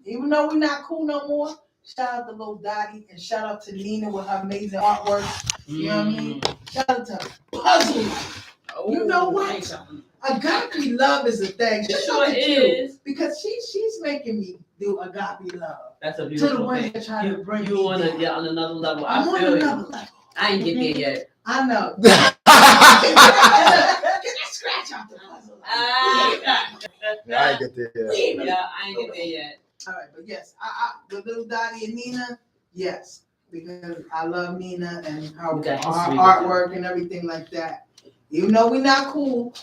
Even though we're not cool no more, shout out to Lil Dottie and shout out to Nina with her amazing artwork. You know what I mean? Shout out to Puzzle. Oh, you know what? Agape love is a thing. She sure is. Because she's making me do agape love. That's a beautiful thing. To the ones that try to bring you on on another level. I'm on another level. I ain't get there yet. I know. Get that scratch off the puzzle. I ain't get there yet. Yeah, I ain't get there yet. All right, but yes, the Little Dottie and Nina, yes, because I love Nina and her artwork and everything like that. Even though we not cool,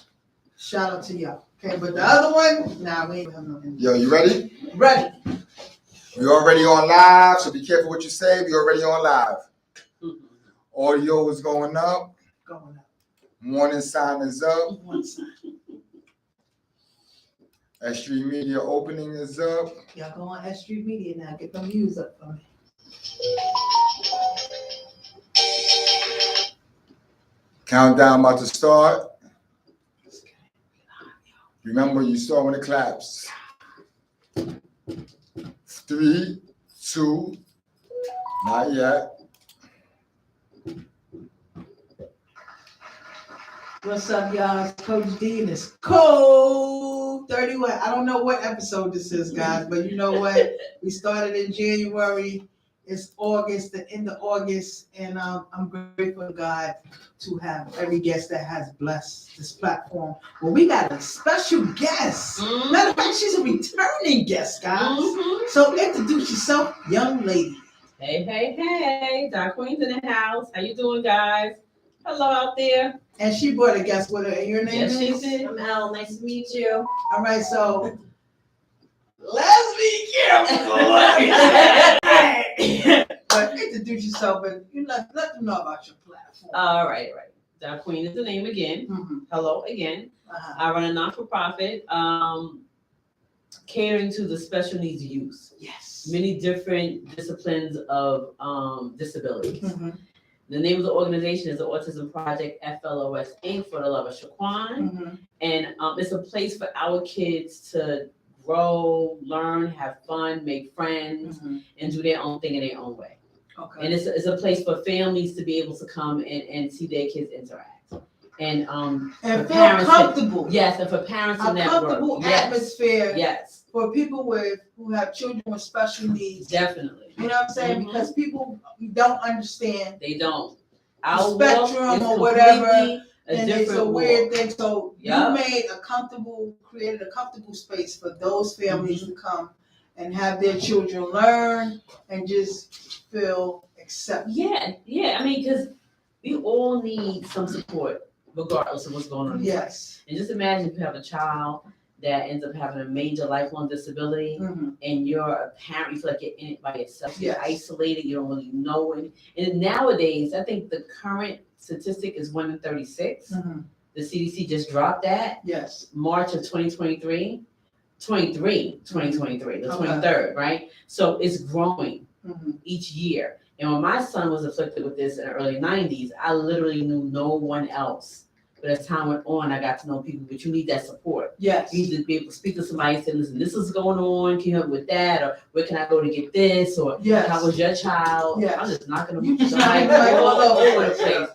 shout out to y'all. Okay, but the other one, nah, we ain't have no. Yo, you ready? Ready. We already on live, so be careful what you say. We already on live. Audio is going up. Going up. Morning sign is up. One sign. S.STREET Media opening is up. Y'all go on S.STREET Media now. Get them views up for me. Countdown about to start. Remember, you saw when it claps. 3, 2, not yet. What's up, y'all? It's Coach D and it's Code 31. I don't know what episode this is, guys, but you know what? We started in January. It's August, the end of August, and I'm grateful to God to have every guest that has blessed this platform. Well, we got a special guest. Matter of fact, she's a returning guest, guys. So introduce yourself, young lady. Hey. Doc Queen's in the house. How you doing, guys? Hello out there. And she brought a guest with her. And your name is? Yes, she did. I'm Elle. Nice to meet you. All right, so let's be careful. But introduce yourself and let them know about your platform. All right. Doc Queen is the name again. Hello again. I run a non-for-profit catering to the special needs youth. Yes. Many different disciplines of disabilities. The name of the organization is the Autism Project FLOS Inc. for the love of Shaquan. And it's a place for our kids to grow, learn, have fun, make friends, and do their own thing in their own way. Okay. And it's a place for families to be able to come and see their kids interact. And feel comfortable. Yes, and for parents to network. A comfortable atmosphere. Yes. For people who have children with special needs. Definitely. You know what I'm saying? Because people don't understand. They don't. Our spectrum or whatever. And it's a weird thing. So you created a comfortable space for those families to come and have their children learn and just feel accepted. Yeah. I mean, because we all need some support, regardless of what's going on. Yes. And just imagine if you have a child that ends up having a major lifelong disability and you're a parent, you feel like you're in it by yourself. You're isolated, you don't really know it. And nowadays, I think the current statistic is 1 in 36. The CDC just dropped that. Yes. March of 2023, the 23rd, right? So it's growing each year. And when my son was afflicted with this in the early 90s, I literally knew no one else. But as time went on, I got to know people, but you need that support. Yes. You need to be able to speak to somebody and say, listen, this is going on. Can you help with that? Or where can I go to get this? Or how was your child? Yes. I'm just knocking them all over the place.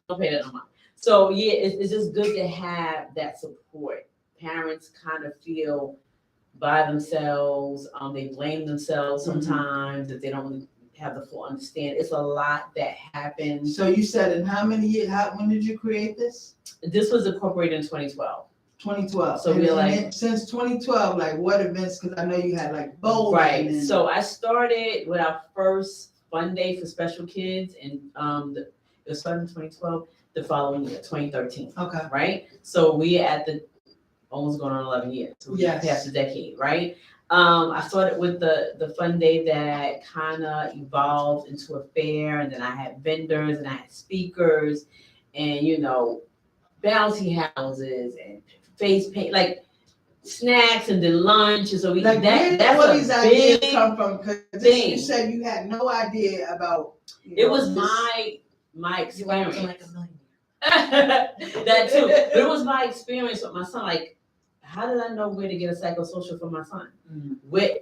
Don't pay that no mind. So it's just good to have that support. Parents kind of feel by themselves. They blame themselves sometimes if they don't really have the full understanding. It's a lot that happens. So you said in how many years? When did you create this? This was incorporated in 2012. 2012. So we're like since 2012, like what events? Because I know you had like bowling. Right. So I started with our first fun day for special kids, and it was started in 2012. The following year, 2013. Okay. Right. So we at the almost going on 11 years. So we passed a decade. Right. I started with the fun day that kind of evolved into a fair, and then I had vendors and I had speakers, and bouncy houses and face paint, like snacks, and then lunch. And so we like that's where these ideas come from. Because you said you had no idea about. It was my experience. Like a million. That too, but it was my experience with my son. Like, how did I know where to get a psychosocial for my son? With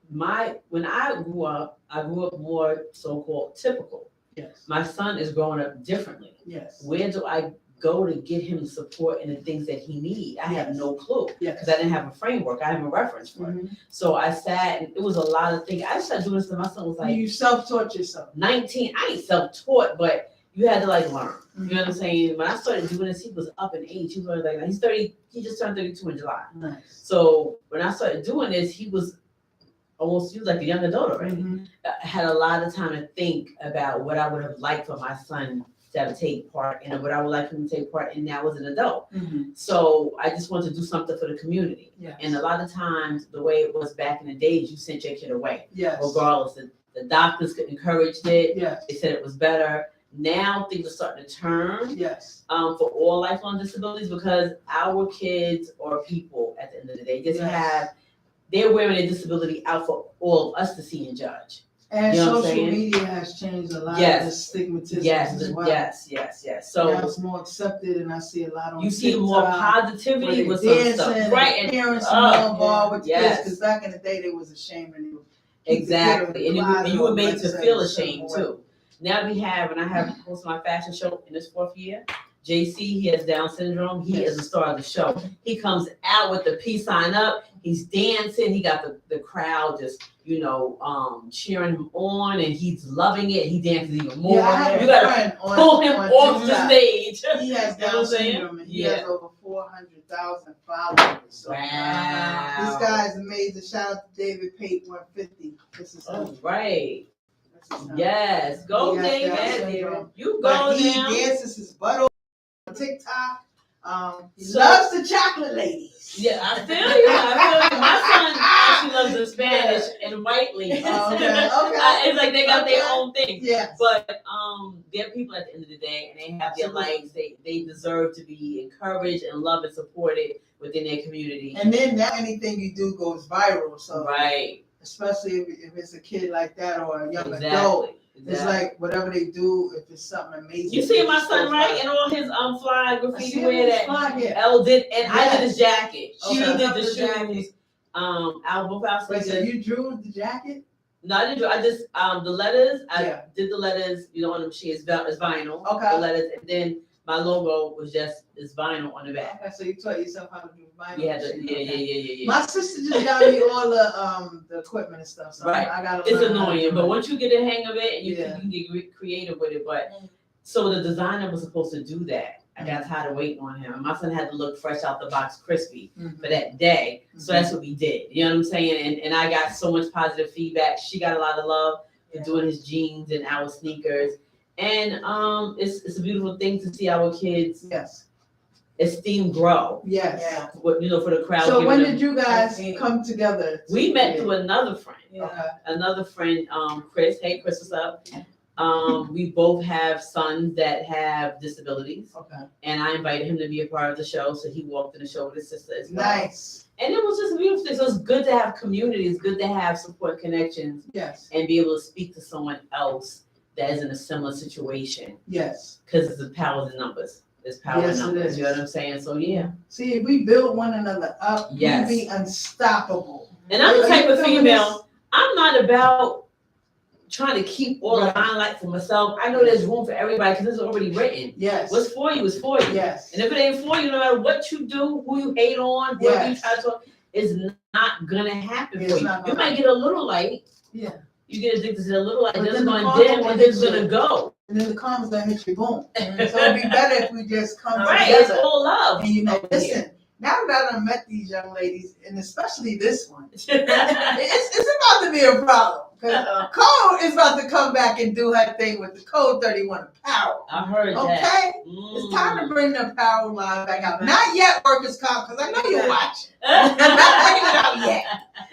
when I grew up more so-called typical. Yes. My son is growing up differently. Yes. Where do I go to get him the support and the things that he needs? I have no clue Yes. because I didn't have a framework. I have a reference for it. So I sat, and it was a lot of things. I started doing this, and my son was like, you self-taught yourself. 19. I ain't self-taught, but you had to like learn. You know what I'm saying? When I started doing this, he was up in age. He was like, he's 30. He just turned 32 in July. Nice. So when I started doing this, he was like a young adult already. I had a lot of time to think about what I would have liked for my son to take part in, and what I would like him to take part in now as an adult. So I just wanted to do something for the community. Yes. And a lot of times, the way it was back in the days, you sent your kid away. Yes. Regardless, the doctors encouraged it. Yes. They said it was better. Now things are starting to turn. Yes. For all lifelong disabilities, because our kids are people at the end of the day. They're wearing a disability out for all of us to see and judge. And you know social media has changed a lot of the stigmatism as well. Yes. So now it's more accepted, and I see a lot on you see TikTok, more positivity with some dancing, stuff, right? And parents more involved with the kids, yes. because back in the day they was ashamed and Exactly, and you were made to feel ashamed away. too. Now we have, and I have hosted my fashion show in this 4th year. JC, he has Down syndrome. He is the star of the show. He comes out with the peace sign up. He's dancing. He got the crowd just, cheering him on, and he's loving it. He dances even more. Yeah, you gotta pull him off the stage. He has Down syndrome, and he has over 400,000 followers. So, wow. This guy is amazing. Shout out to David Pate 150. This is right. Yes, go David. You go he now. dances his butt off on TikTok. He loves the chocolate ladies. Yeah, I feel you. My son actually loves the Spanish and white ladies. Okay. It's like they got their own thing. Yes. But they're people at the end of the day, and they have their lives. They deserve to be encouraged and loved and supported within their community. And then now anything you do goes viral. So right. Especially if it's a kid like that or a young adult. It's like whatever they do, if it's something amazing. You see my son, right? And all his fly graffiti wear that Elle did, and I did his jacket. She did the shoes. Both our Wait, so you drew the jacket? No, I didn't do. I just the letters. I did the letters. On the machine. It's vinyl. Okay. The letters, and then my logo was just vinyl on the back. Okay, so you taught yourself how to do vinyl. Yeah. My sister just got me all the equipment and stuff. So right. I gotta it's annoying, but once you get a hang of it, you can get creative with it. But so the designer was supposed to do that. I got tired of waiting on him. My son had to look fresh out the box, crispy for that day. So that's what we did. You know what I'm saying? And I got so much positive feedback. She got a lot of love for doing his jeans and our sneakers. And it's a beautiful thing to see our kids esteem grow. Yes. Yeah. For the crowd. So when did you guys come together? We met through another friend. Okay. Another friend, Chris. Hey, Chris, what's up? We both have sons that have disabilities. Okay. And I invited him to be a part of the show, so he walked in the show with his sister as well. Nice. And it was just a beautiful thing. So it's good to have community. It's good to have support connections. Yes. And be able to speak to someone else that is in a similar situation. Yes. Because it's the power in numbers. There's power in numbers. You know what I'm saying? So yeah. See, if we build one another up, yes. we be unstoppable. And I'm the type of female, I'm not about trying to keep all the limelight for myself. I know there's room for everybody because it's already written. Yes. What's for you is for you. Yes. And if it ain't for you, no matter what you do, who you hate on, whoever you try to talk, it's not gonna happen for you. You might get a little light. Yeah. You get addicted to a little light, just going dim, and then it's gonna go. And then the karma's gonna hit you, boom. So it'd be better if we just come together. It's all love. And listen, now that I've met these young ladies, and especially this one, it's about to be a problem. Because Code is about to come back and do her thing with the Code 31 Power. I heard that. Okay? It's time to bring the power line back out. Not yet, workers' comp, because I know you're watching. Not bringing it out yet.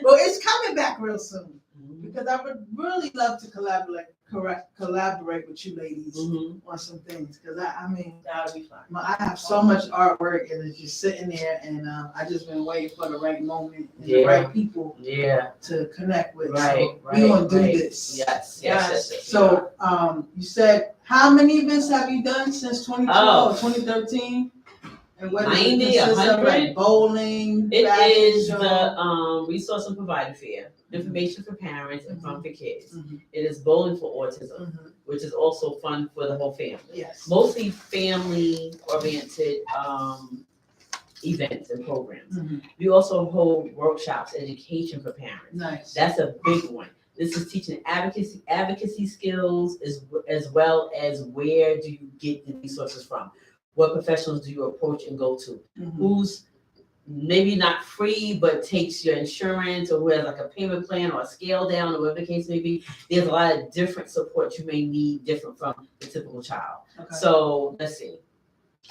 Well, it's coming back real soon. Because I would really love to collaborate with you ladies on some things. Because I mean, that would be fun. I have so much artwork and it's just sitting there, and I just been waiting for the right moment and the right people to connect with. So we gonna do this. Yes. So you said how many events have you done since 2012, 2013? And what 90, 100? Like bowling. It is the Resource and Provider Fair. information for parents and fun for kids. Mhm. It is bowling for autism, Mhm. which is also fun for the whole family. Yes. Mostly family-oriented events and programs. Mhm. We also hold workshops, education for parents. Nice. That's a big one. This is teaching advocacy skills as well as where do you get the resources from? What professionals do you approach and go to? Mhm. Who's maybe not free, but takes your insurance, or who has like a payment plan or a scale down, or whatever the case may be. There's a lot of different support you may need different from the typical child. Okay. So let's see.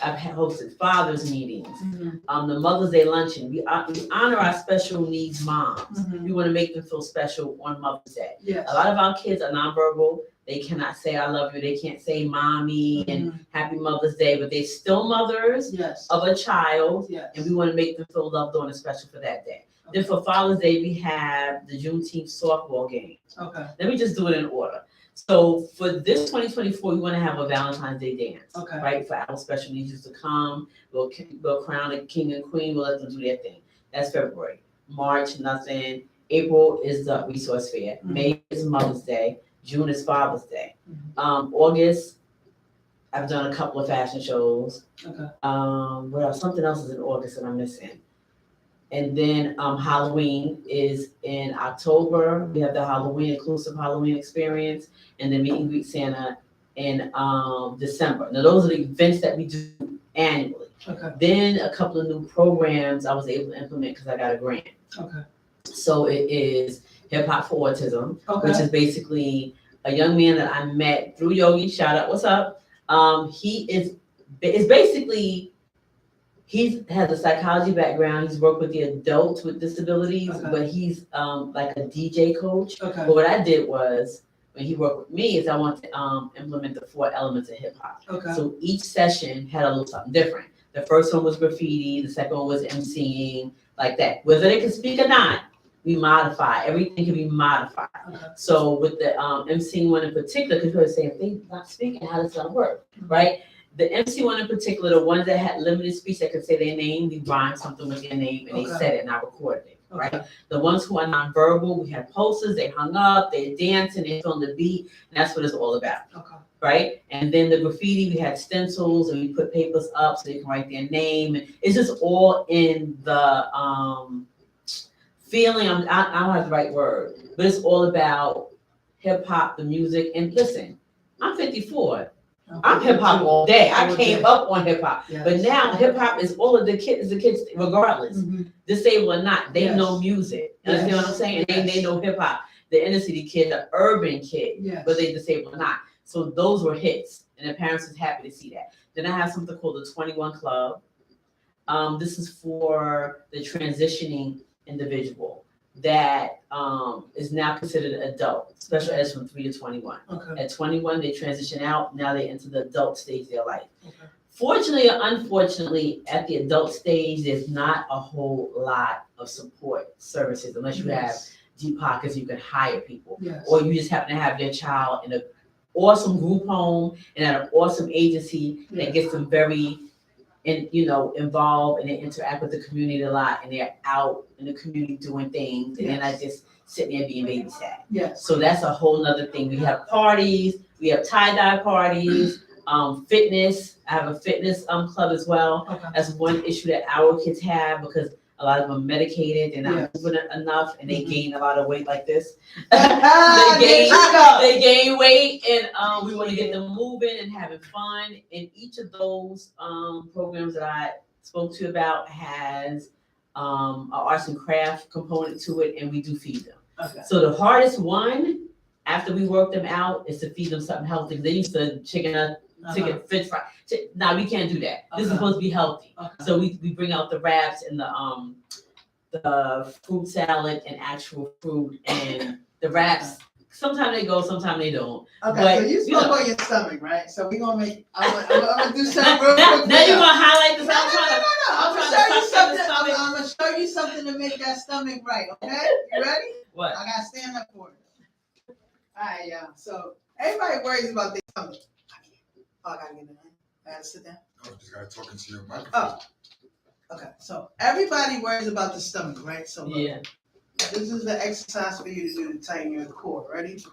I've hosted fathers meetings, Mhm. the Mother's Day luncheon. We honor our special needs moms. Mhm. We want to make them feel special on Mother's Day. Yes. A lot of our kids are nonverbal. They cannot say I love you. They can't say mommy and Mhm. happy Mother's Day, but they're still mothers Yes. of a child, Yes. and we want to make them feel loved on and special for that day. Okay. Then for Father's Day, we have the Juneteenth softball game. Okay. Let me just do it in order. So for this 2024, we want to have a Valentine's Day dance, Okay. right? For our special needs to come, we'll crown a king and queen. We'll let them do their thing. That's February. March, nothing. April is the resource fair. Mhm. May is Mother's Day. June is Father's Day. Mhm. August, I've done a couple of fashion shows. Okay. What else? Something else is in August that I'm missing. And then Halloween is in October. We have the Halloween inclusive Halloween experience, and then meet and greet Santa in December. Now those are the events that we do annually. Okay. Then a couple of new programs I was able to implement because I got a grant. Okay. So it is Hip Hop for Autism, Okay. which is basically a young man that I met through Yogi. Shout out, what's up? He is basically. He has a psychology background. He's worked with the adults with disabilities, Okay. but he's like a DJ coach. Okay. But what I did was, when he worked with me, is I wanted to implement the 4 elements of hip hop. Okay. So each session had a little something different. The first one was graffiti. The second one was emceeing, like that. Whether they can speak or not, we modify. Everything can be modified. Okay. So with the emceeing one in particular, because you were saying, if they're not speaking, how does that work, right? The MC one in particular, the ones that had limited speech that could say their name, we rhymed something with their name and they Okay. said it and I recorded it, right? Okay. The ones who are nonverbal, we had posters, they hung up, they're dancing, they're feeling the beat, and that's what it's all about, Okay. right? And then the graffiti, we had stencils and we put papers up so they can write their name. And it's just all in the feeling, I don't have the right word, but it's all about hip hop, the music. And listen, I'm 54. I'm hip hop all day. I came up on hip hop, Yes. but now hip hop is all of the kids regardless, Mhm. disabled or not. They Yes. know music. You understand what I'm saying? Yes. They know hip hop. The inner city kid, the urban kid, Yes. whether they disabled or not. So those were hits, and the parents was happy to see that. Then I have something called the 21 Club. This is for the transitioning individual that is now considered an adult, special ed from 3 to 21. Okay. At 21, they transition out. Now they enter the adult stage of their life. Okay. Fortunately or unfortunately, at the adult stage, there's not a whole lot of support services unless you have Yes. deep pockets. You can hire people, Yes. or you just happen to have their child in an awesome group home and at an awesome agency Yeah. that gets them very involved, and they interact with the community a lot, and they're out in the community doing things, and they're not just sitting there being babysat. Yes. So that's a whole nother thing. We have parties, we have tie-dye parties, fitness. I have a fitness club as well. Okay. That's one issue that our kids have because a lot of them are medicated, they're not Yes. moving enough, and they Mhm. gain a lot of weight like this. There gain- you go. They gain weight, and we want to get them moving and having fun. And each of those programs that I spoke to you about has an arts and craft component to it, and we do feed them. Okay. So the hardest one, after we work them out, is to feed them something healthy. They used to chicken, fish fry. Now we can't do that. This is Okay. supposed to be healthy. Okay. So we bring out the wraps and the fruit salad and actual fruit and the wraps. Sometimes they go, sometimes they don't. Okay, But, so you spoke you know. on your stomach, right? So we're gonna make. I'm gonna do something real quick. Now you're gonna highlight No, this. I'm trying to. I'm trying gonna to show you touch something. the stomach. I'm gonna show you something to make that stomach right. Okay, you ready? What? I gotta stand up for it. All right, y'all. So everybody worries about their stomach. Oh, I gotta get in. I gotta sit down. Oh, just gotta talk into your microphone. Oh, okay. So everybody worries about the stomach, right? So look, Yeah. This is the exercise for you to do to tighten your core. Ready?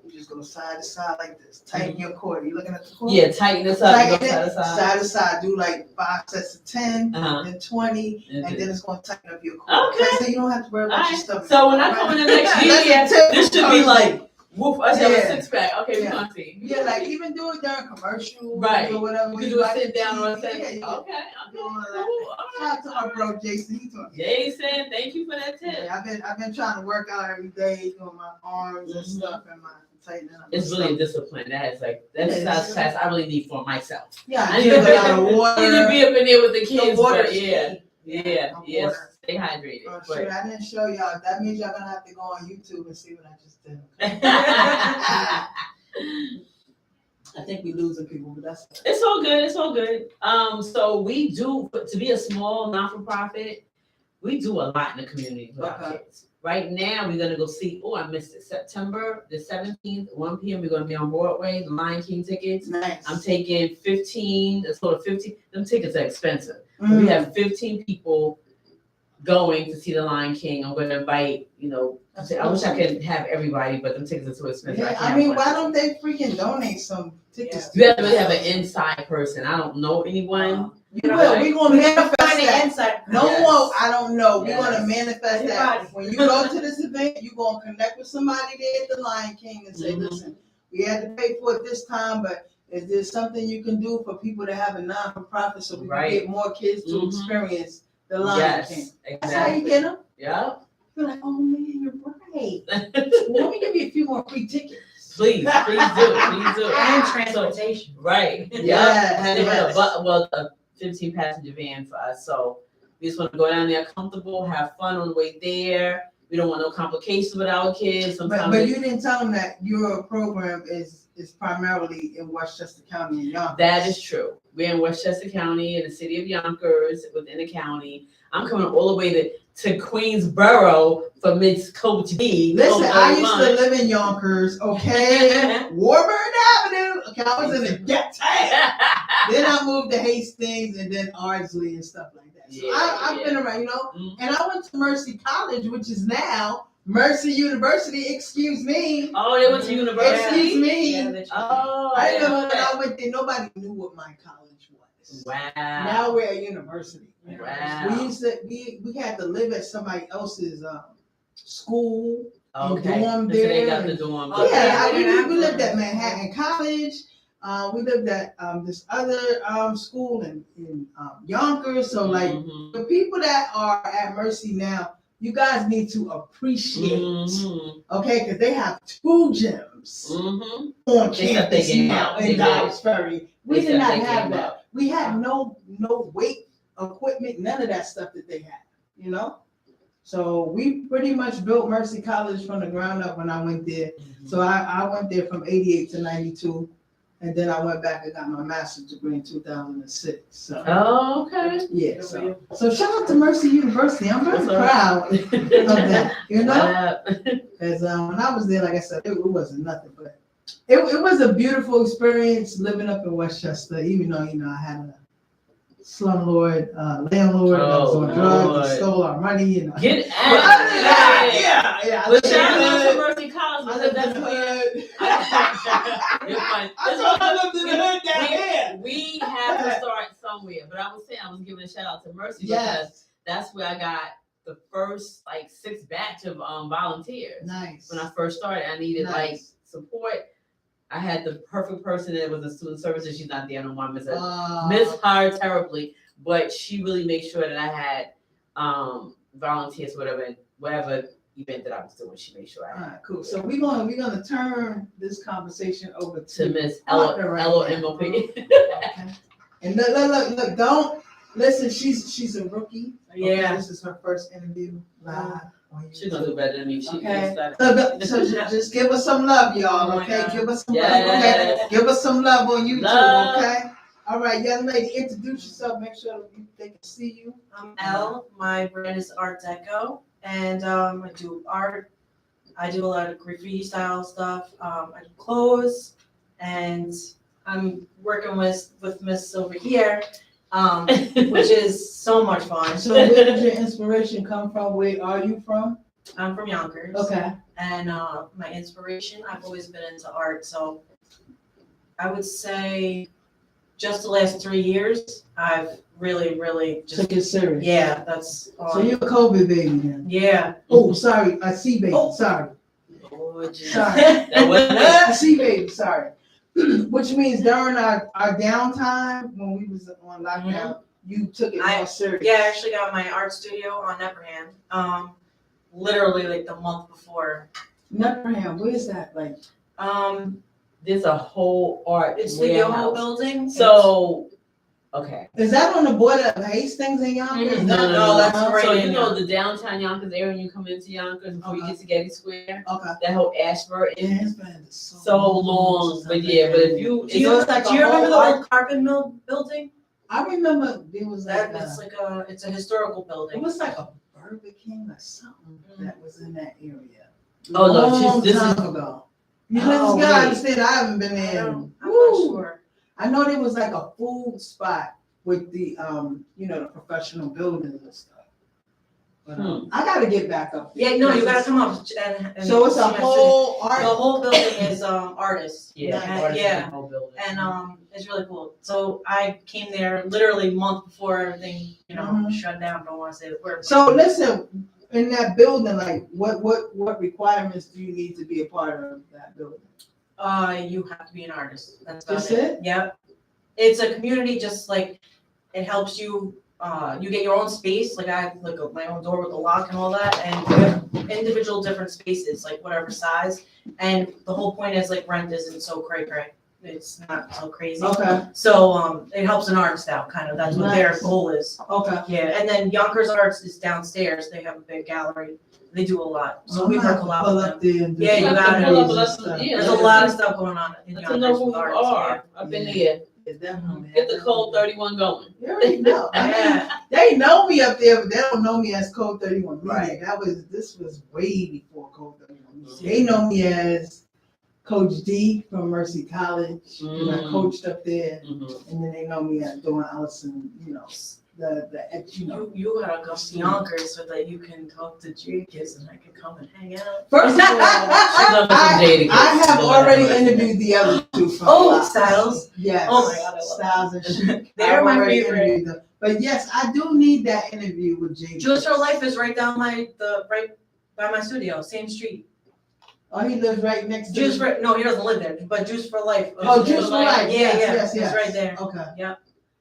You just go side to side like this. Tighten your core. You looking at the core? Yeah, tighten this up. Tighten Go it side to side. Do like 5 sets of 10, then 20, and then it's going to tighten up your core. Okay. So you don't have to worry about your stomach. So when I come in the next year, this should be like, woof, I have a 6-pack. Okay, we're going to see. Yeah, like even do it during commercials right. or whatever. You can do a sit down or a sit. Okay, cool. Shout out to my bro Jason. Jason, thank you for that tip. Yeah, I've been trying to work out every day, doing my arms and stuff and my tightening up. It's really a discipline. That is like that exercise class I really need for myself. Yeah, I need to be up in there with the kids. Water, yes. Stay hydrated. Oh, shit, I didn't show y'all. That means y'all gonna have to go on YouTube and see what I just did. I think we losing people, but that's it's all good. It's all good. So we do, to be a small non-for-profit, we do a lot in the community with our kids. Right now, we're gonna go see. Oh, I missed it. September the 17th, 1 p.m. We're gonna be on Broadway. The Lion King tickets. Nice. I'm taking 15. It's total 15. Them tickets are expensive. We have 15 people going to see the Lion King. I'm going to invite, I wish I could have everybody, but them tickets are too expensive. Yeah, I mean, why don't they freaking donate some tickets? You have to have an inside person. I don't know anyone. We're going to manifest that. Inside. No one, I don't know. We're going to manifest that. When you go to this event, you're going to connect with somebody there at the Lion King and say, listen, we had to pay for it this time, but is there something you can do for people to have a non-for-profit so we can get more kids to experience the Lion King? Exactly. That's how you get them. Yeah. You're like, oh man, you're right. Let me give you a few more free tickets. Please do. And transportation. Right. Yeah. A 15 passenger van for us. So we just want to go down there comfortable, have fun on the way there. We don't want no complications with our kids. But you didn't tell them that your program is primarily in Westchester County and Yonkers. That is true. We're in Westchester County, in the city of Yonkers, within the county. I'm coming all the way to Queensboro for Miss Coach B. Listen, I used to live in Yonkers, okay? Warburg Avenue. Okay, I was in the ghetto. Then I moved to Hastings and then Ardsley and stuff like that. So I've been around, and I went to Mercy College, which is now Mercy University, excuse me. Oh, they went to university? Excuse me. I remember when I went there, nobody knew what my college was. Wow. Now we're at university. Wow. We had to live at somebody else's school. Okay. Dorm So there. they got the dorm. We lived at Manhattan College. We lived at this other school in Yonkers. So like the people that are at Mercy now, you guys need to appreciate, okay? Because they have 2 gyms on campus now in Dobbs Ferry. We did not have that. We had no weight equipment, none of that stuff that they had, So we pretty much built Mercy College from the ground up when I went there. So I went there from 88 to 92. And then I went back and got my master's degree in 2006. So. Oh, okay. Yeah. So shout out to Mercy University. I'm very proud of that. Because when I was there, like I said, it wasn't nothing, but it was a beautiful experience living up in Westchester. Even though I had a slumlord landlord that was on drugs and stole our money. Get out of there! Yeah. But shout out to Mercy College because that's where. You're funny. I lived in the hood down here. We have to start somewhere, but I was giving a shout out to Mercy because that's where I got the first 6 batch of volunteers. Nice. When I first started, I needed support. I had the perfect person that was a student services. She's not there no more. Miss her terribly, but she really made sure that I had volunteers, whatever event that I was doing. She made sure I had. All right, cool. So we're gonna turn this conversation over to Miss LMOP. Okay. And look, don't listen. She's a rookie. Yeah. This is her first interview live. She's gonna do better than me. So just give us some love, y'all. Okay, give us some love. Okay, give us some love on YouTube. Okay. All right, young lady, introduce yourself. Make sure they can see you. I'm Elle. My brand is Art Deco, and I do art. I do a lot of graffiti style stuff. I do clothes, and I'm working with Miss over here, which is so much fun. So where did your inspiration come from? Where are you from? I'm from Yonkers. Okay. And my inspiration, I've always been into art. So I would say just the last 3 years, I've really just, Took it serious. yeah, that's, So you're a COVID baby then? yeah. Oh, sorry, a C baby. Oh. Sorry. Lord Jesus. Sorry. That wasn't it. A C baby. Sorry. Which means during our downtime when we was on lockdown, you took it more serious. Yeah, I actually got my art studio on Nepperham. Literally like the month before. Nepperham, where's that? Like, There's a whole art it's the Yoho warehouse. building. So, okay. is that on the border of Hastings and Yonkers? Mhm. No, that's Uh-huh. right. So you in know there. the downtown Yonkers area when you come into Yonkers before you Okay. get to Getty Square? Okay. That whole Ashford Yeah, is it's been so long. since But I've yeah, been but there. if you, Do you, it's like do a you remember whole the art- old carpet mill building? I remember there was like It's like it's a historical it building. was like a Burger King or something that was in that area. Oh, no, long this is- time ago. You Oh, gotta wait. understand, I haven't been I there. don't, I'm Woo. not sure. I know there was like a food spot with the the professional buildings and stuff. But I gotta get back up there. Yeah, no, you gotta come up and So it's see a my studio. whole The art. whole building is artists. yeah, Nice. artists in Yeah. the whole building. And it's really cool. So I came there literally a month before everything, Mhm. shut down. Don't want to say the word. So listen, in that building, like what requirements do you need to be a part of that building? You have to be an artist. That's about Just it. it? Yep. It's a community, just like it helps you. You get your own space. Like I have like my own door with a lock and all that, and you have individual different spaces, like whatever size. And the whole point is like rent isn't so cray. It's not so crazy. Okay. So it helps an artist out, kind of. That's what their Nice. goal is. Okay. Yeah, and then Yonkers Arts is downstairs. They have a big gallery. They do a lot. So I'm we gonna work have a to lot pull with up them. there and do Yeah, you some gotta photos pull and up, stuff. yeah. There's a lot of stuff going on in To Yonkers know who with you arts. are up in Yeah. here. Yeah, definitely. Get the code 31 going. You already know. I mean, Yeah. they know me up there, but they don't know me as Code 31 Media. Right. This was way before Code 31 Media. They know me as Coach D from Mercy College. And I coached up there, Mhm. and then they know me as doing Allison, the You gotta go to Yonkers so that you can talk to Jadakiss and I can come and hang out. First of all, love us some Jadakiss. I have Lord already have mercy. interviewed the other two from Oh, Styles. Yes. Oh my God, I love Styles and Chic. They're I've my already favorite. interviewed them. But yes, I do need that interview with Jay. Juice for Life is right by my studio, same street. Oh, he lives right next to No, he doesn't live there, but Juice for Life. Oh, Juice for Life. Yeah, Yes. it's right there. Okay. Yep.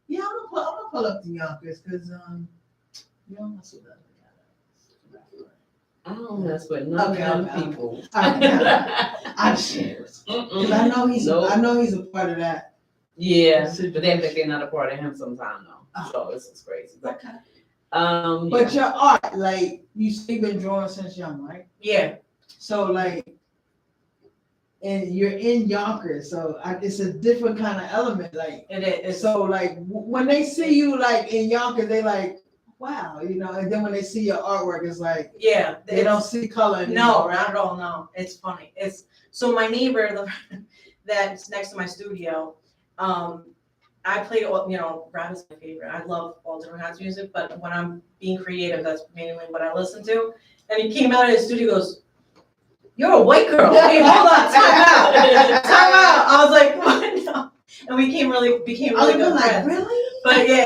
Yeah, I'm gonna pull up the Yonkers because that's what I don't mess with none Okay, of them okay. people. I'm sure. Because I know he's Nope. a part of that. Yeah, but they think they're not a part of him sometime though. Oh. So it's crazy. But, Okay. yeah. But your art, like you've been drawing since young, right? Yeah. So like, and you're in Yonkers, so it's a different kind of element. Like, It is. so like when they see you like in Yonkers, they like, wow, and then when they see your artwork, it's like Yeah. they don't see color anymore. No, not at all. No, it's funny. So my neighbor that's next to my studio. I play rap is my favorite. I love all different kinds of music, but when I'm being creative, that's mainly what I listen to. And he came out of his studio, goes, "You're a white girl." Wait, hold on, time out. I was like, "What?" No. And we became really good friends. Really? But yeah,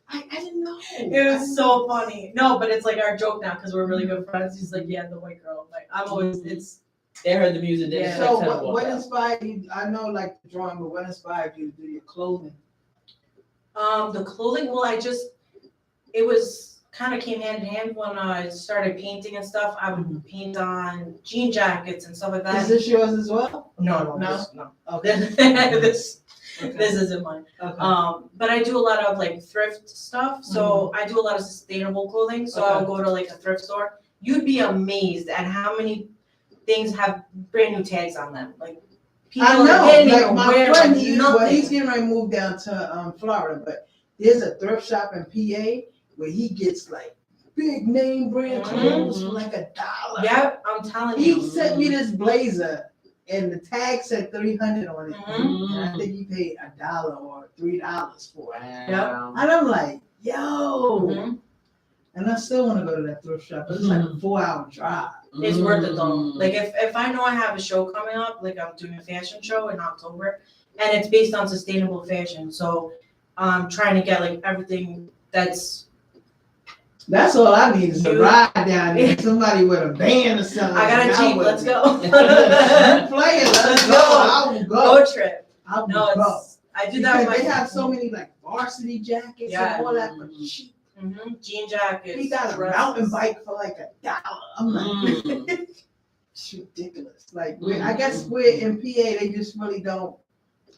I didn't know. it was so funny. No, but it's like our joke now because we're really good friends. He's like, "Yeah, the white girl." Like I'm always They heard the music. They Yeah. So expect her to walk what out. inspired you? I know like the drawing, but what inspired you to do your clothing? The clothing. Well, it was kind of came hand in hand when I started painting and stuff. I would paint on jean jackets and stuff like that. Is this yours as well? No. Okay. This isn't mine. Okay. But I do a lot of like thrift stuff. So I do a lot of sustainable clothing. So I would go to like a thrift store. You'd be amazed at how many things have brand new tags on them. Like people I know. didn't Like even my wear friend, nothing. he's getting ready to move down to Florida, but there's a thrift shop in PA where he gets like big name brand clothes for like $1. Yeah, I'm telling you. He sent me this blazer and the tag said 300 on it. Mhm. And I think he paid $1 or $3 for it. Wow. And I'm like, yo. Mhm. And I still want to go to that thrift shop, but it's like a 4-hour drive. It's worth it though. Like if I know I have a show coming up, like I'm doing a fashion show in October, and it's based on sustainable fashion, so I'm trying to get like everything that's. That's all I need is a ride down there. Somebody with a van or something. I got a Jeep. Let's go. You playing? Let's go. I will go. Road trip. I will No, go. it's. I do that. Because they have so many like varsity jackets and all that for cheap. Jean jackets. He got a mountain bike for like $1. I'm like, it's ridiculous. Like, I guess we're in PA, they just really don't.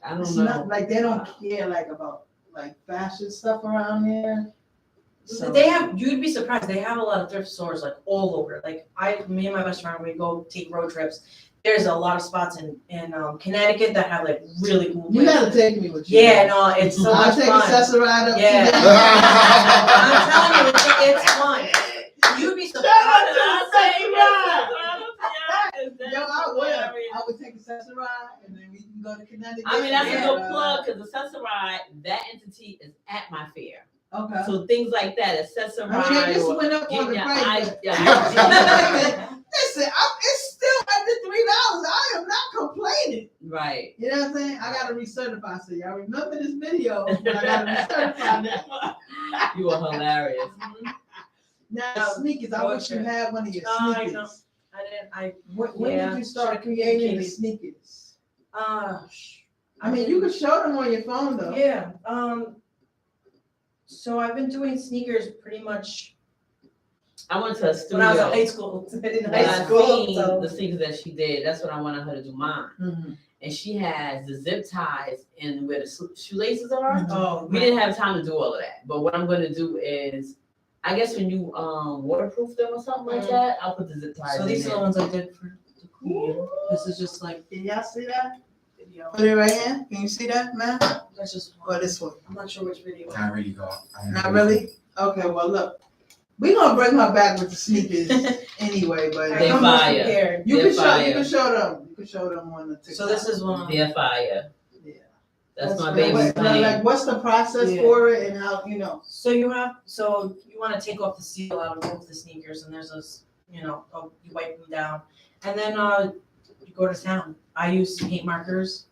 I don't It's know. not like they don't care like about like fashion stuff around there. So They have. You'd be surprised. They have a lot of thrift stores like all over. Like me and my best friend, we go take road trips. There's a lot of spots in Connecticut that have like really cool places. you gotta take me with you. Yeah, no, it's so I'll much take fun. Accessoride up. Yeah. to I'm telling you, it's fun. You'd be surprised. Yo, I would take Accessoride and then we can go to Connecticut. I mean, that's Yeah. a good plug because Accessoride, that entity is at my fair. Okay. So things like that, Accessoride. I mean, they just or went up on getting the your price. eye- but- your eye- Listen, it's still under $3. I am not complaining. Right. You know what I'm saying? I gotta recertify. So y'all remember this video, but I gotta recertify now. You are hilarious. Now sneakers. I wish you had one of your I sneakers. know. When Yeah. did you start creating the sneakers? I I mean, you can show them on your phone though. Yeah. So I've been doing sneakers pretty much I went to a when studio. I was in high school. In When high I school. seen So. the sneakers that she did, that's what I wanted her to do mine. Mhm. And she has the zip ties and where the shoelaces are. Oh, We didn't have time to do all of that. But what I'm gonna do is, I guess when you waterproof them or something like that, I'll put the zip ties So in these are there. the ones I did for the Queen. This is just like Can y'all see that? video. Put it right here. Can you see that, man? That's just Or this one? I'm not sure which video. Not really, go. Not really? Okay, well look. We're gonna bring her back with the sneakers anyway, but They I'm fire. prepared. you They're can fire. show them. You can show them on the TikTok. So this is one. They're fire. Yeah. That's my Like, baby's like, name. what's the process Yeah. for it and how So you want to take off the seal out of both the sneakers, and there's this, you wipe them down, and then you go to town. I use paint markers,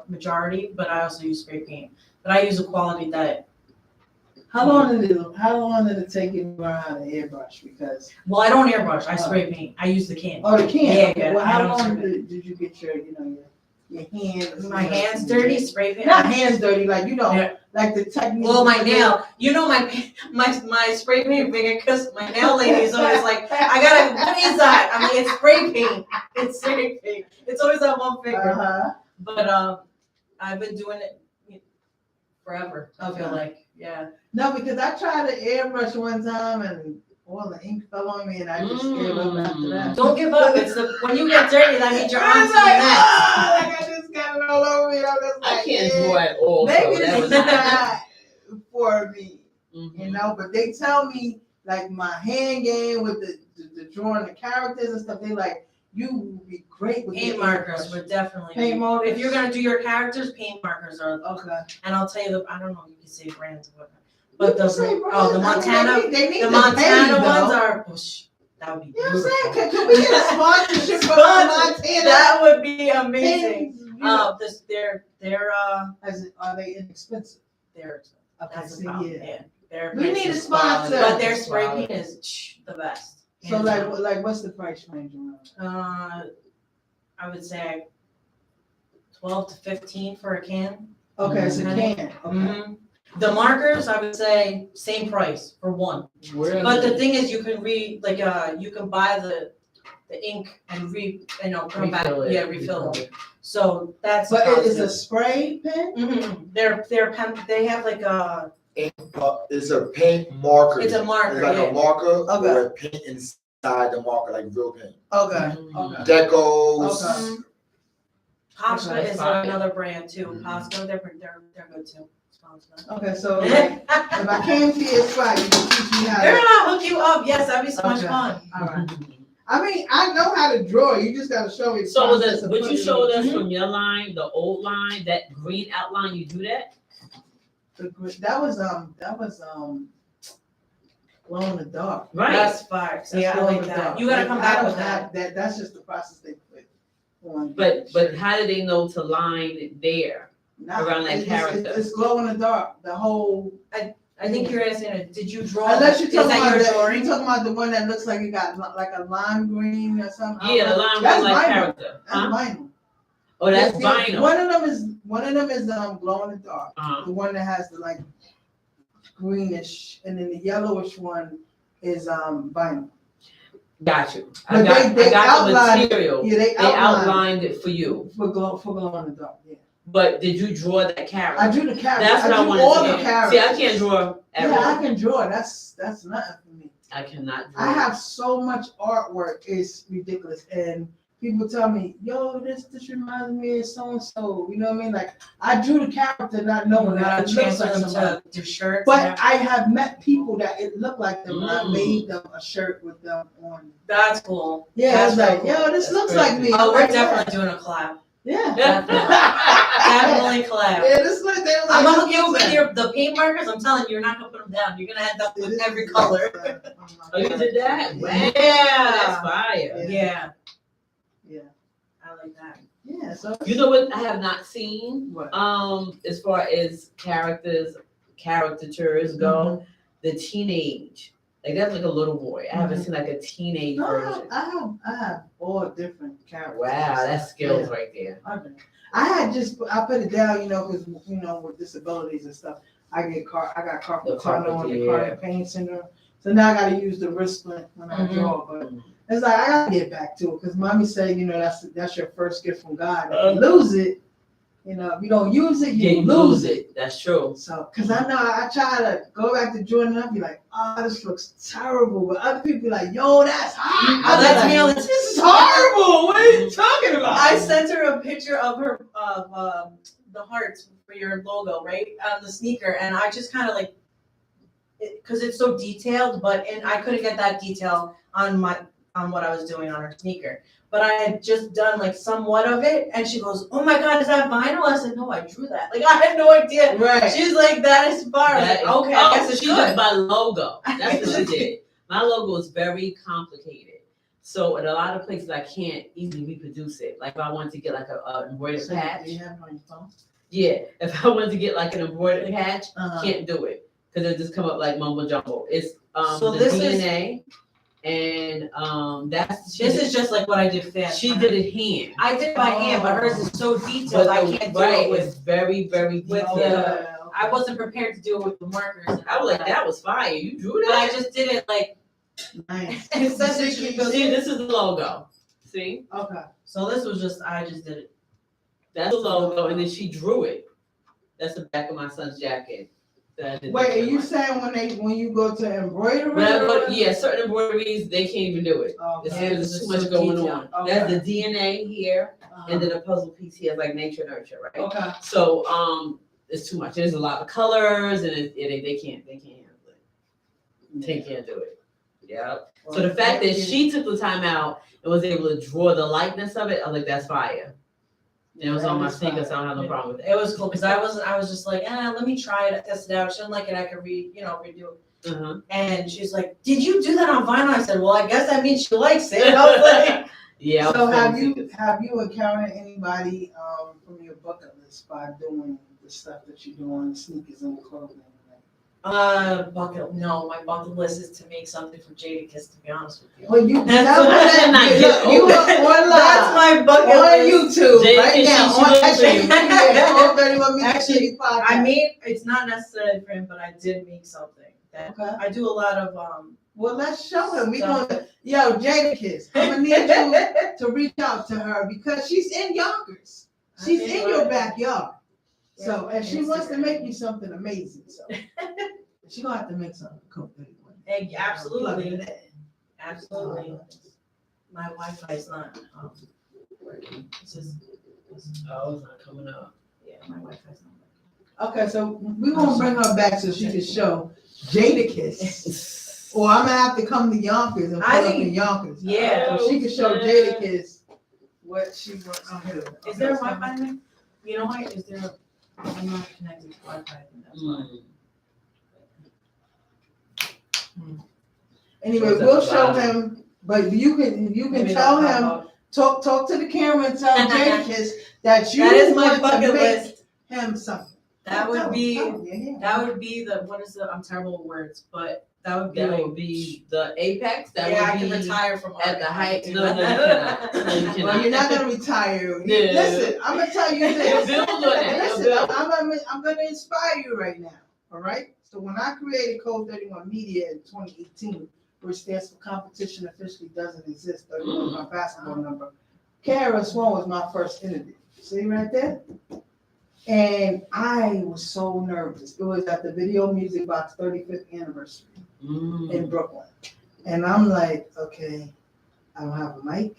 majority, but I also use spray paint. But I use a quality that. How long did it take you to learn how to airbrush? Because Well, I don't airbrush. I spray paint. I use the can. the can. Yeah, Okay, yeah, well, I how don't long spray did you get your hands? My hands dirty. Spray paint. Not hands dirty, like Yeah. like the technique. Well, my nail. My spray paint finger, because my nail lady is always like, what is that? I mean, it's spray paint. It's spray paint. It's always that one finger. But I've been doing it forever. I feel Okay. like, yeah. No, because I tried to airbrush one time and all the ink fell on me and I just gave up after that. Don't give up. When you get dirty, that means your I arms was are like, next. like I just got it all over me. I was I like, can't yeah, draw at all. maybe So that this was is not for me. Mhm. You know, but they tell me like my hand game with the drawing the characters and stuff. They like you would be great with Paint your markers airbrush. would definitely. Paint markers. If you're gonna do your characters, paint markers are. Okay. And I'll tell you I don't know. You can say brands or whatever. But You can say the brands. Montana, I mean, they need the to Montana pay, ones though. are. That would be You know what I'm saying? beautiful. Can we get a sponsorship from Montana? That would be amazing. Paintings, you know, Are they inexpensive? they're Okay, that's see, the problem. yeah. Yeah, they're We need a expensive. sponsor. But their spray paint is the best. So Hands down. like what's the price range around? I would say 12 to 15 for a can. Okay, it's a can. Okay. Mhm. The markers, I would say same price for one. Where But the thing is, you can you can buy the ink and put them back. Refill it. Yeah, refill them. So that's. But the it is a positive. spray pen? Mhm. They're pen. They have like a. It's a paint marker. It's a marker. It's like Yeah. a marker Okay. with paint inside the marker, like real paint. Okay, Mhm. okay. Decos. Okay. Posca Okay, is fine. another brand too. Mhm. Posca, they're good too. Sponsor Okay, so like, if I came to your spot, you can teach me how They're to. gonna hook you up. Yes, that'd be so much Okay. fun. All right. I mean, I know how to draw. You just gotta show me. The So process of what you putting showed it us in. from your line, the old line, that green outline, you do that? That was glow in the dark. Right. That's fire. That's Yeah, I glow in like the that. dark. You gotta Like, come I back don't with that. have That's just the process they put on. But how do they know to line it there? around that character. It's glow in the dark. The whole. I think you're asking, did you draw? Unless you're is talking that about your drawing? you're talking about the one that looks like it got like a lime green or something. Yeah, the line That's like vinyl. character. That's vinyl. Oh, that's Yeah, vinyl. One of them is glow in the dark. Uh-huh. The one that has the like greenish, and then the yellowish one is vinyl. Got you. But I got the outlined, material. yeah, they outlined it for you. for glow in the dark. Yeah, But did you draw that character? I drew the character. That's what I drew wanted all to the know. characters. See, I can't draw everything. Yeah, I can draw. That's nothing for me. I cannot draw. I have so much artwork, it's ridiculous. And people tell me, yo, this reminds me of so and so. You know what I mean? Like, I drew the character not knowing that it looks like somebody. to do shirts. But I have met people that it looked like them, and I Mm. made them a shirt with them on. That's cool. Yeah, That's it's like, really cool. yo, this That's looks like crazy. me. Oh, we're Like, definitely doing a collab. Yeah. Definitely collab. Yeah, this look. They're like, I'm gonna hook you up with the paint markers. I'm telling you, you're not gonna put them down. You're gonna end up with every color. Oh, you did that? Wow, Yeah. that's fire. Yeah, Yeah. I like that. Yeah. So. You know what I have not seen? What? As far as caricatures go, the teenage. Like that's like a little boy. I haven't seen like a teenage No, version. I have all different characters. Wow, that's skills right there. I put it down, because with disabilities and stuff, I got carpal tunnel and the carpal pain syndrome. So now I got to use the wrist splint when I draw. But it's like I got to get back to it because mommy said, that's your first gift from God. If you lose it, if you don't use it, you lose it. That's true. So, because I know I try to go back to Jordan and I'll be like, oh, this looks terrible. But other people be like, yo, that's hot. Oh, that's me all the This is horrible. What are you talking about? I sent her a picture of her the hearts for your logo, right, on the sneaker, and I just kind of like, because it's so detailed, and I couldn't get that detail on what I was doing on her sneaker. But I had just done like somewhat of it, and she goes, "Oh my God, is that vinyl?" I said, "No, I drew that." Like I had no idea. Right. She's like, "That is fire." Like, okay, I guess it's she good. did my logo. That's what she did. My logo is very complicated. So in a lot of places I can't easily reproduce it. Like if I wanted to get like a embroidered patch. Do you have it on your phone? Yeah. If I wanted to get like an embroidered patch, can't do it. Because it just come up like mumbo jumbo. It's So the this DNA. And this is just like what I did fast. She did it hand. I did it by hand, but hers is so detailed. I can't do it It's very, very with detailed. I wasn't prepared to do it with the markers. I was like, that was fire. You drew But I that? just did it like. Nice. It says it should go. See, this is the logo. See? Okay. So this was I just did it. That's the logo, and then she drew it. That's the back of my son's jacket. Wait, are you saying when you go to embroidery? Yeah, certain embroideries they can't even do it. There's too much going on. Okay. That's the DNA here, and then the puzzle piece here is like nature nurture, right? Okay. So it's too much. There's a lot of colors, and they can't handle it. They can't do it. Yeah. So the fact that she took the time out and was able to draw the likeness of it, I was like, that's fire. And it was on my sneakers, so I don't have no problem with It was cool because I was just like, let me try it, test it out. She didn't like it, I could redo it. Uh-huh. And she's like, "Did you do that on vinyl?" I said, "Well, I guess that means she likes it." I was like, Yeah. So have you encountered anybody from your bucket list by doing the stuff that you do on the sneakers and the clothing? my bucket list is to make something for Jadakiss, to be honest with you. Well, you That's you on live. That's my bucket On list. YouTube Jadakiss, right now. On 31 Actually, podcast. I made, it's not necessarily for him, but I did make something. That Okay. I do a lot of Well, let's show him. We stuff. gonna Jadakiss. I'm gonna need you to reach out to her because she's in Yonkers. She's in your backyard. So, and she wants to make you something amazing. So, she's gonna have to make something cool. Absolutely. Absolutely. My Wi-Fi is not working. It's just, it's not coming up. yeah, my Wi-Fi is not working. Okay, so we're gonna bring her back so she can show Jadakiss. Or I'm gonna have to come to Yonkers and pull up in Yonkers. Yeah. So she can show Jadakiss what she wants to do. Is there a Wi-Fi there? You know what? Is there I'm not connected to Wi-Fi. I think that's why. Anyway, Shows at we'll the show bottom. him, but you can Maybe tell they'll him, pop up. talk to the camera and tell Jadakiss that you That is my want to bucket make list. him something. That Tell would him, be, tell him, yeah. that would be the, what is the, I'm terrible with words, but that would be That like, would be the apex. That yeah, I would can be retire from art at the if I height. could do No, you that. cannot. No, you cannot. Well, you're not gonna retire. No. Listen, I'm gonna tell you You'll this. build on that. You'll Listen, build. I'm gonna inspire you right now. All right. So when I created Code 31 Media in 2018, which stands for Competition Officially Doesn't Exist, 31 is my basketball number. Kara Swan was my first interview. See right there? And I was so nervous. It was at the Video Music Box 35th anniversary in Brooklyn. And I'm like, okay, I don't have a mic.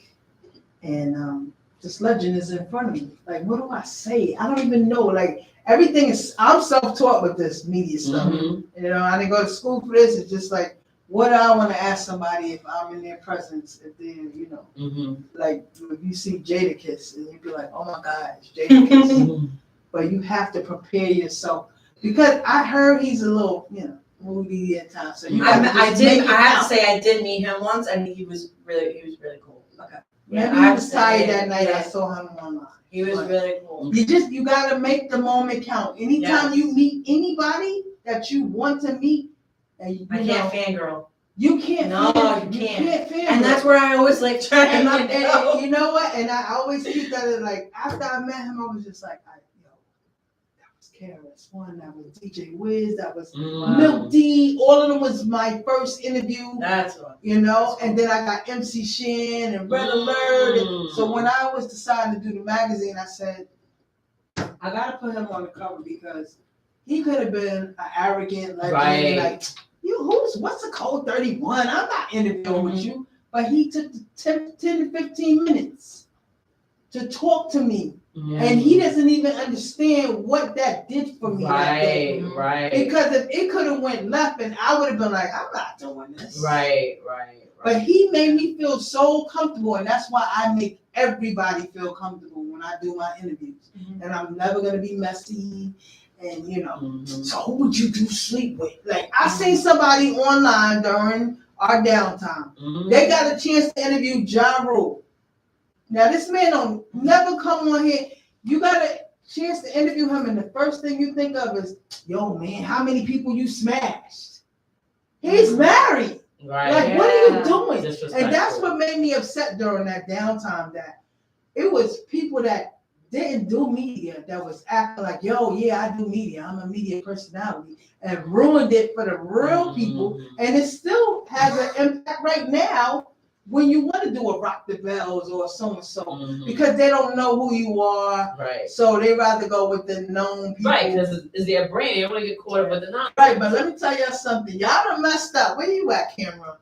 And this legend is in front of me. Like, what do I say? I don't even know. Like, everything is, I'm self-taught with this media stuff. Mhm. You know, I didn't go to school for this. It's just like, what do I want to ask somebody if I'm in their presence? If they're, you know, like if you see Jadakiss and you'd be like, oh my God, it's Jadakiss. But you have to prepare yourself because I heard he's a little, you know, moody at times. So you have to I just did. make it I have count. to say, I did meet him once, and he was really cool. Okay. Maybe I he have was to say, tired that night. yeah, I saw him online. he was Right. really cool. You gotta make the moment count. Anytime Yes. you meet anybody that you want to meet, and you I know, can't fangirl. you can't. No, feel, you can't. feel And it. that's where I always like try And, to and you know what? And I always keep that as like after I met him, I was just like, that was Karis One, that was DJ Wiz, that was Milk D. All of them was my first interview. That's what. You know, and then I got MC Shin and Red Alert. And so when I was deciding to do the magazine, I said, I gotta put him on the cover because he could have been an arrogant, like, what's the code 31? I'm not interviewing with you. But he took the 10 to 15 minutes to talk to me. And he doesn't even understand what that did for me that day. Right. Because if it could have went left, and I would have been like, I'm not doing this. Right. But he made me feel so comfortable, and that's why I make everybody feel comfortable when I do my interviews. And I'm never gonna be messy, and you know. So who would you do sleep with? Like I seen somebody online during our downtime. They got a chance to interview Ja Rule. Now this man don't never come on here. You got a chance to interview him, and the first thing you think of is, yo man, how many people you smashed? He's married. Right. Like, what are you doing? Disrespectful. And that's what made me upset during that downtime, that it was people that didn't do media that was acting like, yo, yeah, I do media. I'm a media personality, and ruined it for the real people. And it still has an impact right now when you want to do a Rock the Bells or so-and-so because they don't know who you are. Right. So they rather go with the known people. Right, because it's their brand. They don't want to get caught up with the nonsense. Right, but let me tell y'all something. Y'all done messed up. Where you at, Cameron?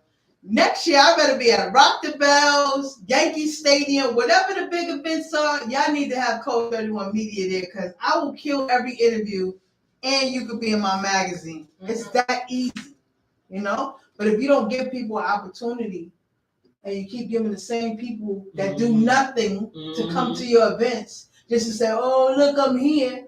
Next year, I better be at Rock the Bells, Yankee Stadium, whatever the big events are. Y'all need to have Code 31 Media there because I will kill every interview and you could be in my magazine. It's that easy, you know? But if you don't give people an opportunity and you keep giving the same people that do nothing to come to your events just to say, oh, look, I'm here.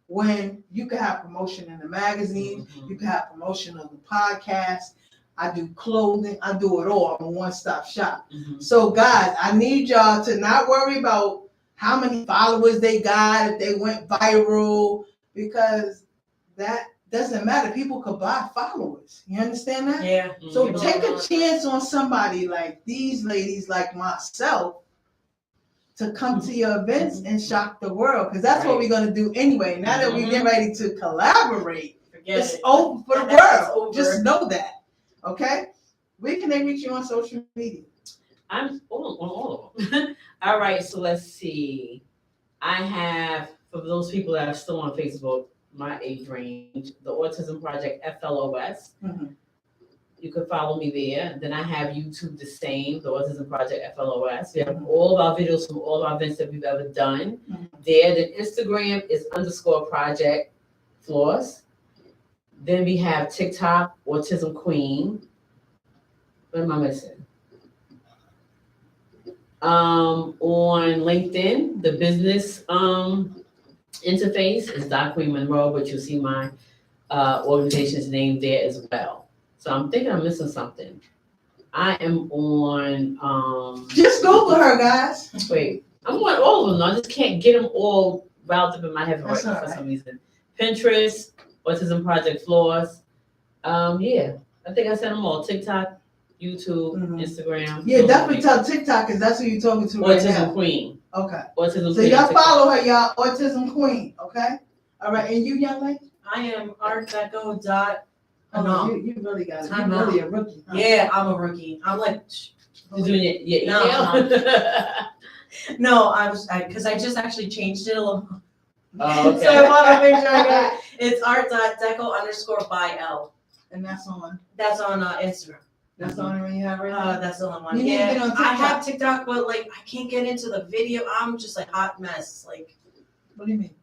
When you can have promotion in the magazine, you can have promotion on the podcast. I do clothing, I do it all. I'm a one-stop shop. So guys, I need y'all to not worry about how many followers they got, if they went viral, because that doesn't matter. People could buy followers. You understand that? Yeah. So take a chance on somebody like these ladies, like myself, to come to your events and shock the world, because that's what we're going to do anyway. Now that we get ready to collaborate, it's over for the world. Just know that, okay? Where can they reach you on social media? I'm on all of them. All right, so let's see. I have, for those people that are still on Facebook, my age range, the Autism Project FLOS. You can follow me there. Then I have YouTube the same, the Autism Project FLOS. We have all of our videos from all of our events that we've ever done there. Then Instagram is _Project Floss. Then we have TikTok, Autism Queen. What am I missing? On LinkedIn, the business interface is Doc Queen Monroe, but you'll see my organization's name there as well. So I'm thinking I'm missing something. I am on, Just Google her, guys. wait, I'm on all of them. I just can't get them all riled up in my head right That's now all for right. some reason. Pinterest, Autism Project Floors. Yeah, I think I said them all. TikTok, YouTube, Mhm. Instagram. Yeah, social definitely media. tell TikTok because that's who you're talking to right Autism now. Queen. Okay. Autism So Queen. y'all on TikTok. follow her, y'all. Autism Queen. Okay. All right. And you, young lady? I am artdeco dot. Oh, no. you really got it. Time You're really out. a rookie. Huh? Yeah, I'm a rookie. I'm like, You doing your No, email? no, because I just actually changed it a little. Oh, okay. So I want to make sure I get it. It's art.deco_by L. And that's on. That's on Instagram. That's the only one you have right now. That's the only one. You need to get on I TikTok. have TikTok, but like I can't get into the video. I'm just a hot mess. Like What do you mean?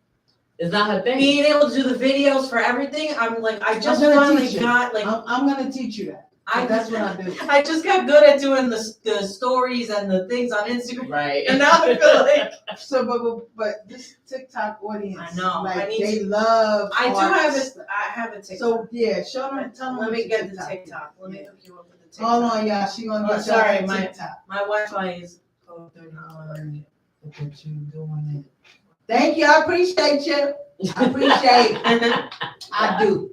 It's not her thing. being able to do the videos for everything. I'm like, I just gonna finally teach you. got like I'm gonna teach you that. That's what I do. I just got good at doing the stories and the things on Instagram. Right. And now I feel like So, but this TikTok audience, I know. like I need they to- love. I do art have stuff. it. I have a TikTok. So yeah, show them. Tell them. Let what me your get the TikTok is. TikTok. Let me Yeah. hook you up with the TikTok. Hold on, y'all. She gonna Oh, get sorry, y'all my- TikTok. My Wi-Fi is. Look at you doing it. Thank you. I appreciate you. I appreciate it. I do.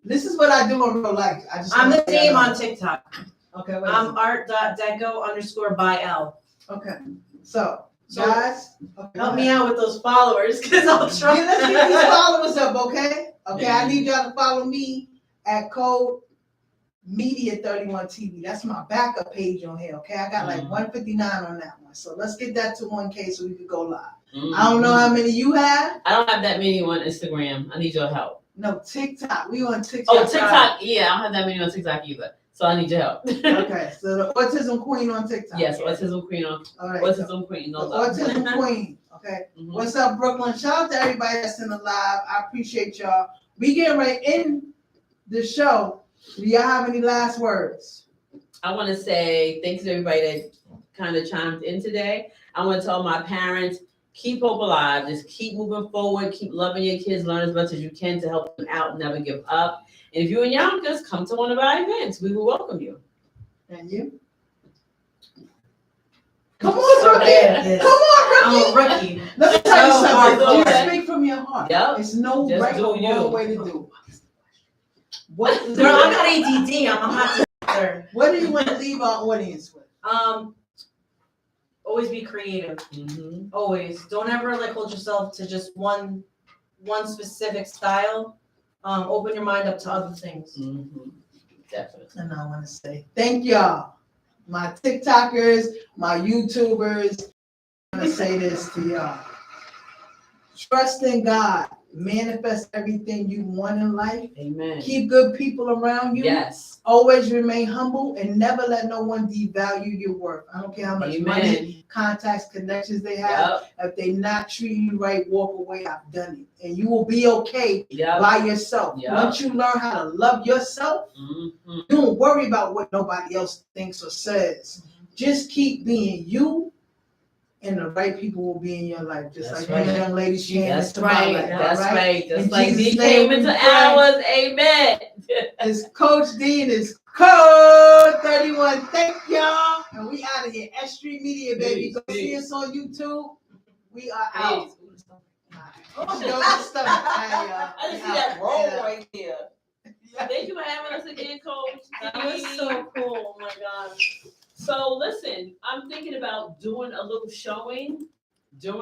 This is what I do in real life. I'm the same on TikTok. Okay. What is I'm it? art.deco_by L. Okay. So, So- guys, okay, Help me out with those followers, because I'll try. Yeah, let's get these followers up, okay? Okay, I need y'all to follow me at Code Media 31 TV. That's my backup page on here, okay? I got like 159 on that one. So let's get that to 1K so we can go live. I don't know how many you have. I don't have that many on Instagram. I need your help. No, TikTok. We on TikTok. Oh, TikTok. Yeah, I don't have that many on TikTok either. So I need your help. Okay, so the Autism Queen on TikTok. Yes, Autism Queen on All right. Autism Queen. The No love. Autism Queen. Okay. Mhm. What's up, Brooklyn? Shout out to everybody that's in the live. I appreciate y'all. We getting right in the show. Do y'all have any last words? I want to say thanks to everybody that kind of chimed in today. I want to tell my parents, keep hope alive. Just keep moving forward. Keep loving your kids. Learn as much as you can to help them out. Never give up. And if you're in Yonkers, come to one of our events. We will welcome you. And you? Come on, Rookie. Come on, I'm Rookie. a rookie. Let me tell you So something. hard. Just speak from your heart. Yep. It's no Just right do or you. wrong way to do. What do Girl, I got ADD. I'm a hot sister. What do you want to leave our audience with? Always be creative. Mm-hmm. Always. Don't ever like hold yourself to just one specific style. Open your mind up to other things. Mm-hmm. Definitely. And I want to say thank y'all, my TikTokers, my YouTubers. I want to say this to y'all. Trust in God. Manifest everything you want in life. Amen. Keep good people around you. Yes. Always remain humble and never let no one devalue your worth. I don't care how much money, Amen. contacts, connections they have. Yep. If they not treating you right, walk away. I've done it. And you will be okay Yep. by yourself. Yep. Once you learn how to love yourself, Mm-hmm. you don't worry about what nobody else thinks or says. Just keep being you, and the right people will be in your life. Just That's like right. you young ladies came That's into my right. life. That's all right. Just In like Jesus' we name came we into pray. ours. Amen. It's Coach D and it's Code 31. Thank y'all. And we out of here. S.STREET Media, baby. Go see us on YouTube. We are out. Oh, yo, good stuff. Hey, I just we see out. that roll We out. right there. Thank you for having us again, Coach. That was so cool. Oh my God. So listen, I'm thinking about doing a little showing during